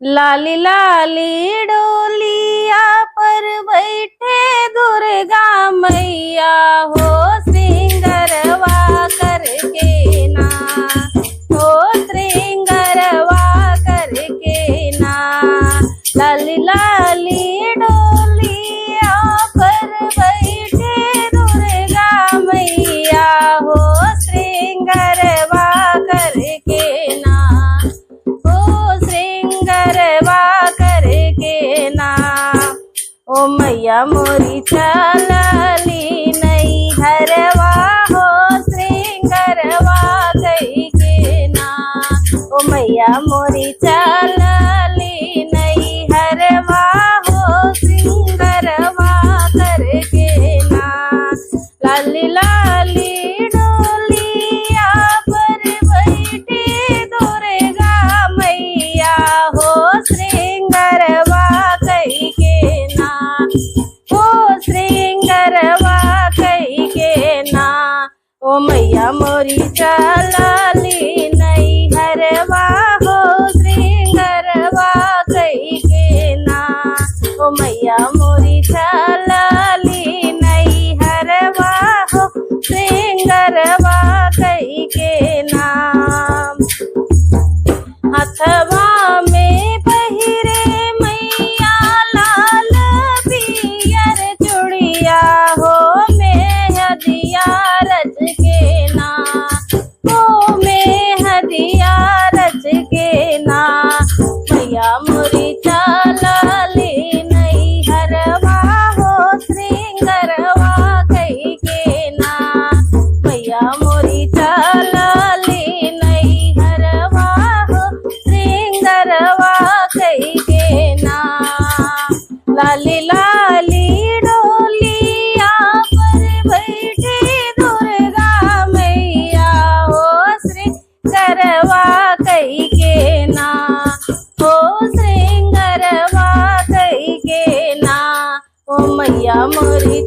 लाली लाली डोलिया पर बैठे दुर्गा मैया हो, श्रृंगरवा करके ना हो, श्रृंगरवा करके ना। लाली लाली डोलिया पर बैठे दुर्गा मैया हो, श्रृंगरवा करके ना हो, श्रृंगरवा करके ना। ओ मैया मोरी चलली नहीं घरवा हो, श्रृंगरवा करके ना। ओ मैया मोरी चलली नहीं घरवा हो, श्रृंगरवा करके ना। लाली लाली डोलिया पर बैठी दुर्गा मैया हो, श्रृंगरवा करके ना हो, श्रृंगरवा करके ना। ओ मैया मोरी चलली नहीं घरवा हो, श्रृंगरवा करके ना। ओ मैया मोरी चलली नहीं घरवा हो, श्रृंगरवा करके ना। हथवा में पहिरे मैया लाल पियर चूड़िया हो, मेहदिया रच के ना हो, मेहदिया रच के ना। मैया मोरी चलली नहीं घरवा हो, श्रृंगरवा करके ना। मैया मोरी चलली नहीं घरवा हो, श्रृंगरवा करके ना। लाली लाली डोलिया पर बैठी दुर्गा मैया हो, श्रृंगरवा करके ना हो, श्रृंगरवा करके ना। ओ मैया मोरी